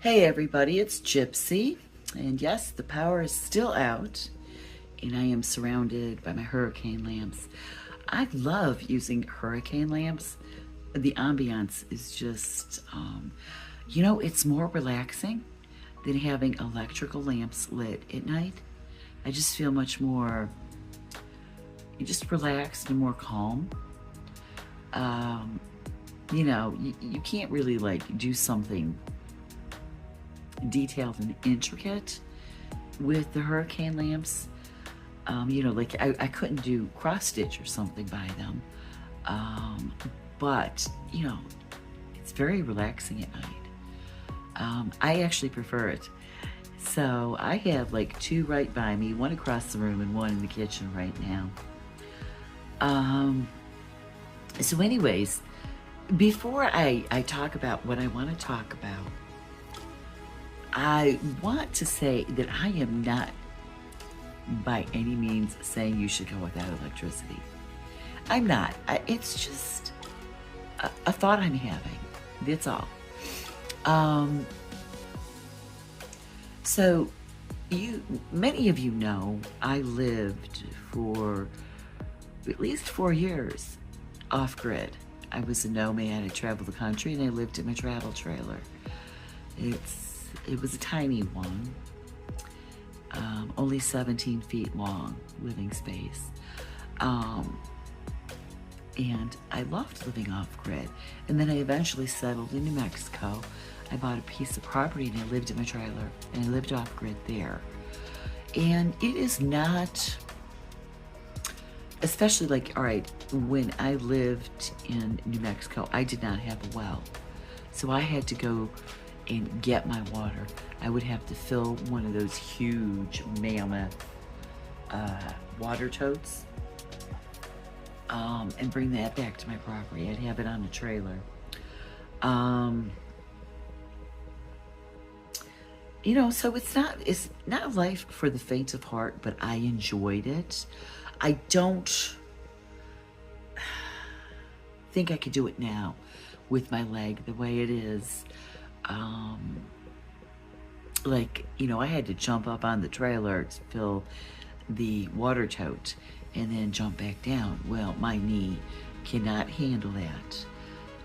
Hey everybody, it's Gypsy, and yes, the power is still out, and I am surrounded by my hurricane lamps. I love using hurricane lamps. The ambiance is just, it's more relaxing than having electrical lamps lit at night. I just feel much more, just relaxed and more calm. You can't really like do something detailed and intricate with the hurricane lamps. I couldn't do cross stitch or something by them. But it's very relaxing at night. I actually prefer it. So I have like two right by me, one across the room and one in the kitchen right now. So anyways, before I talk about what I want to talk about, I want to say that I am not by any means saying you should go without electricity. I'm not. It's just a thought I'm having. That's all. So many of you know, I lived for at least 4 years off grid. I was a nomad. I traveled the country and I lived in a travel trailer. It was a tiny one, only 17 feet long, living space. And I loved living off grid. And then I eventually settled in New Mexico. I bought a piece of property and I lived in my trailer and I lived off grid there. And it is not, especially like, all right, when I lived in New Mexico, I did not have a well. So I had to go and get my water. I would have to fill one of those huge mammoth water totes and bring that back to my property. I'd have it on a trailer. So it's not a life for the faint of heart, but I enjoyed it. I don't think I could do it now with my leg the way it is. I had to jump up on the trailer to fill the water tote and then jump back down. Well, my knee cannot handle that.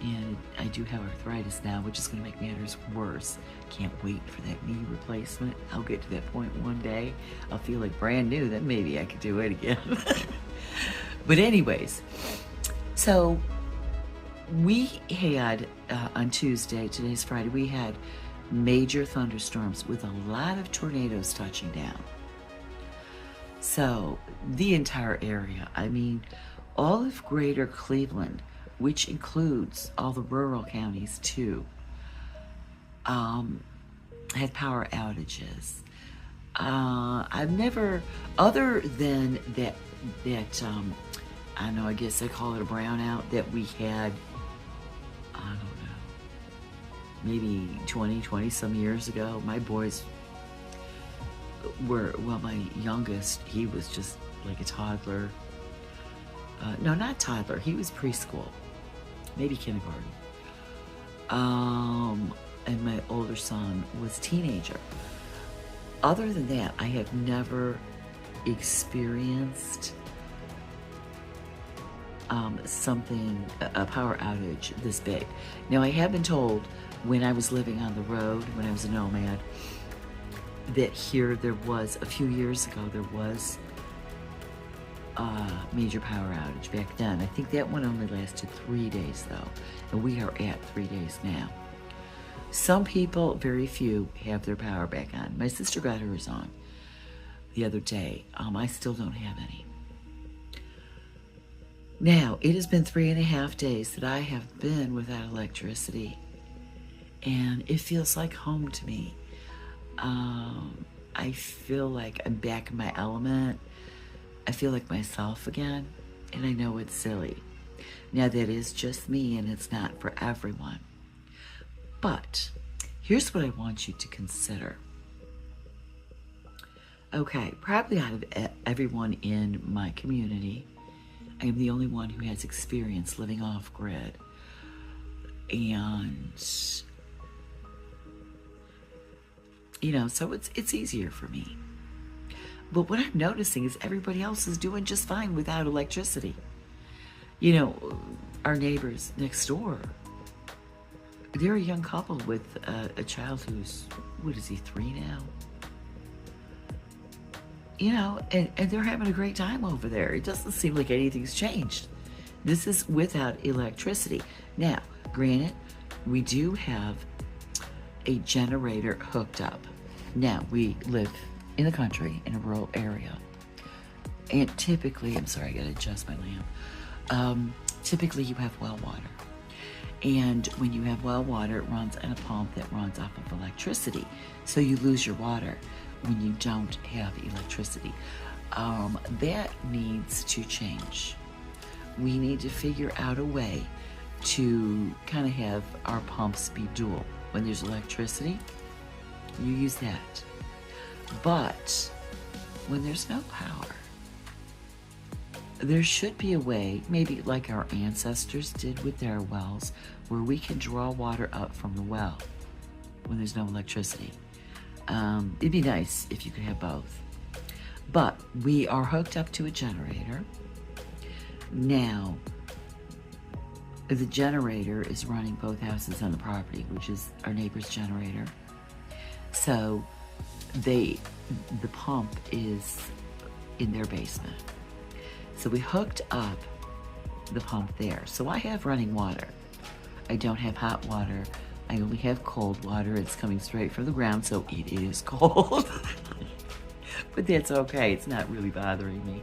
And I do have arthritis now, which is going to make matters worse. Can't wait for that knee replacement. I'll get to that point one day. I'll feel like brand new, then maybe I could do it again. But anyways, so we had, on Tuesday, today's Friday, we had major thunderstorms with a lot of tornadoes touching down. So the entire area, I mean, all of greater Cleveland, which includes all the rural counties too, had power outages. I've never, other than that, I don't know, I guess I call it a brownout that we had, I don't know, maybe 20 some years ago. My boys were, well, my youngest, he was just like a toddler. No, not toddler, he was preschool, maybe kindergarten. And my older son was a teenager. Other than that, I have never experienced a power outage this big. Now, I have been told when I was living on the road, when I was a nomad, that here there was, a few years ago, there was a major power outage back then. I think that one only lasted 3 days though, and we are at 3 days now. Some people, very few, have their power back on. My sister got hers on the other day. I still don't have any. Now, it has been 3.5 days that I have been without electricity, and it feels like home to me. I feel like I'm back in my element. I feel like myself again, and I know it's silly. Now, that is just me, and it's not for everyone. But here's what I want you to consider. Okay, probably out of everyone in my community, I am the only one who has experience living off grid. And So it's easier for me. But what I'm noticing is everybody else is doing just fine without electricity. Our neighbors next door, they're a young couple with a child who's, what is he, 3 now? And they're having a great time over there. It doesn't seem like anything's changed. This is without electricity. Now, granted, we do have a generator hooked up. Now, we live in the country, in a rural area. And typically, I'm sorry, I gotta adjust my lamp. Typically, you have well water. And when you have well water, it runs on a pump that runs off of electricity. So you lose your water when you don't have electricity. That needs to change. We need to figure out a way to kind of have our pumps be dual. When there's electricity, you use that. But when there's no power, there should be a way, maybe like our ancestors did with their wells, where we can draw water up from the well when there's no electricity. It'd be nice if you could have both. But we are hooked up to a generator. Now, the generator is running both houses on the property, which is our neighbor's generator. So the pump is in their basement. So we hooked up the pump there. So I have running water. I don't have hot water. I only have cold water. It's coming straight from the ground, so it is cold. But that's okay. It's not really bothering me.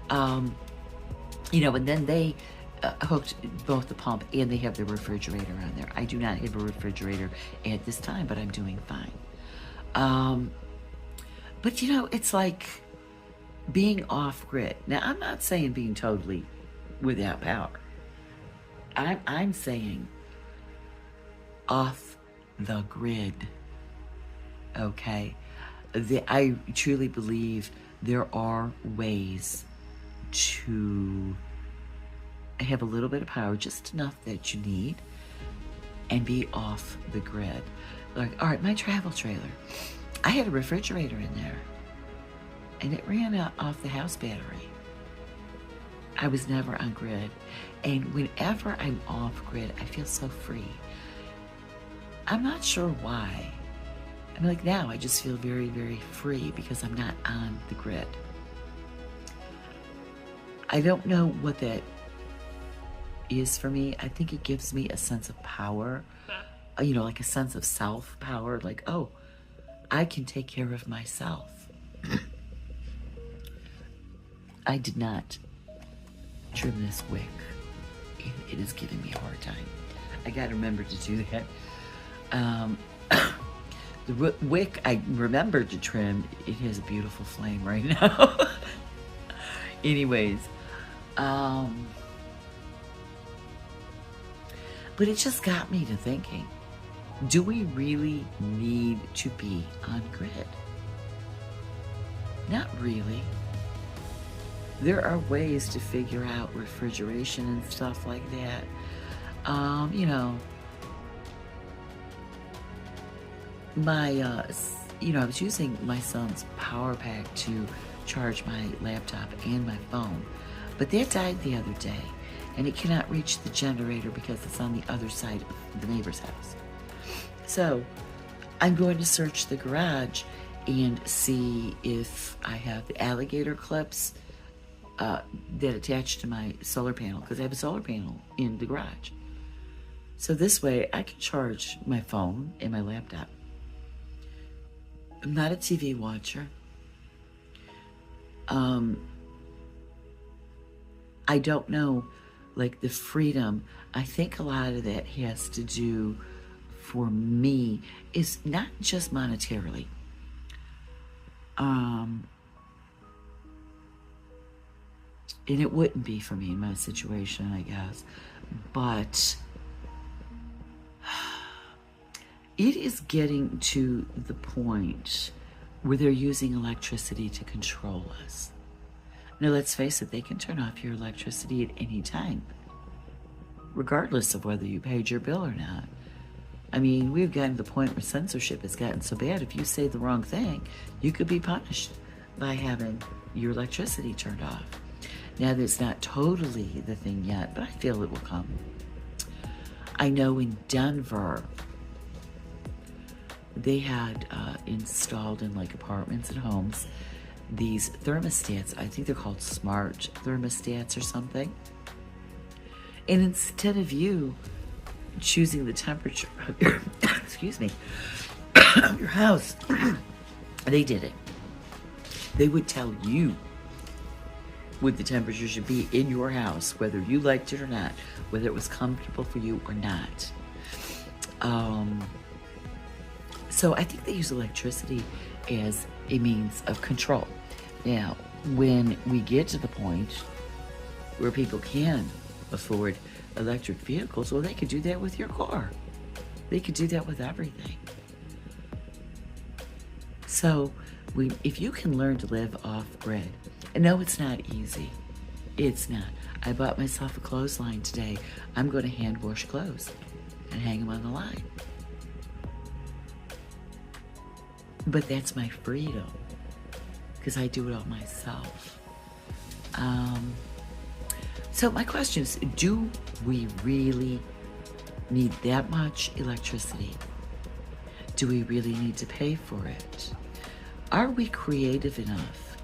And then they hooked both the pump and they have the refrigerator on there. I do not have a refrigerator at this time, but I'm doing fine. But it's like being off grid. Now, I'm not saying being totally without power. I'm saying off the grid. Okay? I truly believe there are ways to have a little bit of power, just enough that you need, and be off the grid. Like, all right, my travel trailer, I had a refrigerator in there, and it ran out off the house battery. I was never on grid. And whenever I'm off grid, I feel so free. I'm not sure why. Now I just feel very, very free because I'm not on the grid. I don't know what that is for me. I think it gives me a sense of power, like a sense of self-power, like, oh, I can take care of myself. I did not trim this wick. It is giving me a hard time. I gotta remember to do that. The wick I remembered to trim, it has a beautiful flame right now. Anyways, but it just got me to thinking, do we really need to be on grid? Not really. There are ways to figure out refrigeration and stuff like that. I was using my son's power pack to charge my laptop and my phone, but that died the other day, and it cannot reach the generator because it's on the other side of the neighbor's house. So I'm going to search the garage and see if I have the alligator clips that attach to my solar panel, because I have a solar panel in the garage. So this way I can charge my phone and my laptop. I'm not a TV watcher. I don't know, like the freedom. I think a lot of that has to do, for me, is not just monetarily. And it wouldn't be for me in my situation, I guess. But it is getting to the point where they're using electricity to control us. Now, let's face it, they can turn off your electricity at any time, regardless of whether you paid your bill or not. I mean, we've gotten to the point where censorship has gotten so bad, if you say the wrong thing, you could be punished by having your electricity turned off. Now, that's not totally the thing yet, but I feel it will come. I know in Denver, they had installed in like apartments and homes these thermostats. I think they're called smart thermostats or something. And instead of you choosing the temperature of your, excuse me, of your house, they did it. They would tell you what the temperature should be in your house, whether you liked it or not, whether it was comfortable for you or not. So I think they use electricity as a means of control. Now, when we get to the point where people can afford electric vehicles, well, they could do that with your car. They could do that with everything. So if you can learn to live off-grid, and no, it's not easy. It's not. I bought myself a clothesline today. I'm going to hand wash clothes and hang them on the line. But that's my freedom, because I do it all myself. So my question is, do we really need that much electricity? Do we really need to pay for it? Are we creative enough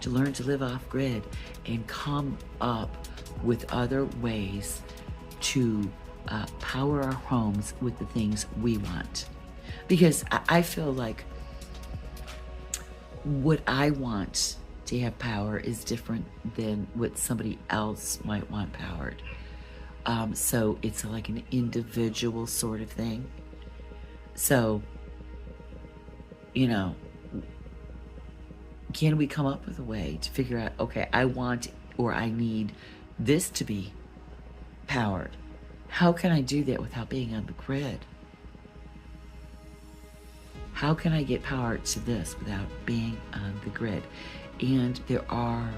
to learn to live off-grid and come up with other ways to power our homes with the things we want? Because I feel like what I want to have power is different than what somebody else might want powered. So it's like an individual sort of thing. So, you know, can we come up with a way to figure out, okay, I want or I need this to be powered. How can I do that without being on the grid? How can I get power to this without being on the grid? And there are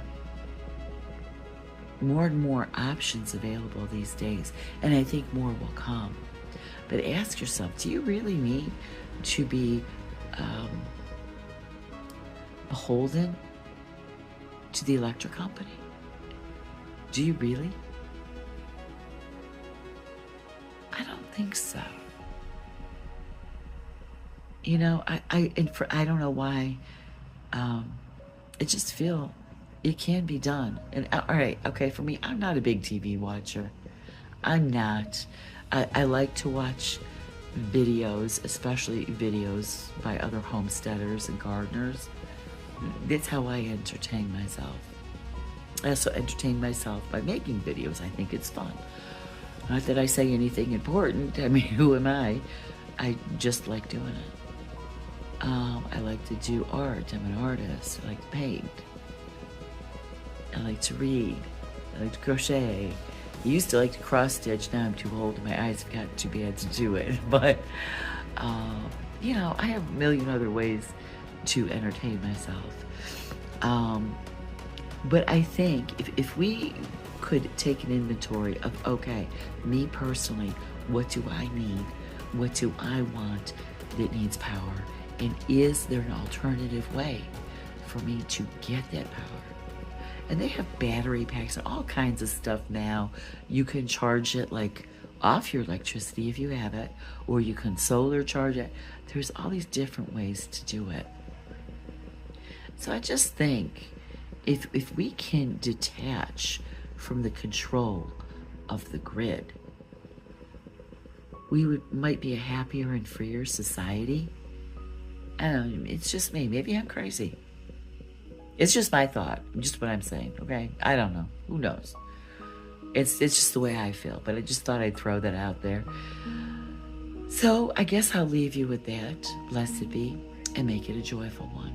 more and more options available these days, and I think more will come. But ask yourself, do you really need to be beholden to the electric company? Do you really? I don't think so. You know, I don't know why. I just feel it can be done. And all right, okay, for me, I'm not a big TV watcher. I'm not. I like to watch videos, especially videos by other homesteaders and gardeners. That's how I entertain myself. I also entertain myself by making videos. I think it's fun. Not that I say anything important. I mean, who am I? I just like doing it. I like to do art. I'm an artist. I like to paint. I like to read. I like to crochet. I used to like to cross stitch. Now I'm too old and my eyes have got too bad to do it. But, you know, I have a million other ways to entertain myself. But I think if we could take an inventory of, okay, me personally, what do I need? What do I want that needs power? And is there an alternative way for me to get that power? And they have battery packs and all kinds of stuff now. You can charge it like off your electricity if you have it, or you can solar charge it. There's all these different ways to do it. So I just think if we can detach from the control of the grid, we might be a happier and freer society. It's just me. Maybe I'm crazy. It's just my thought. Just what I'm saying, okay? I don't know. Who knows? It's just the way I feel. But I just thought I'd throw that out there. So I guess I'll leave you with that. Blessed be, and make it a joyful one.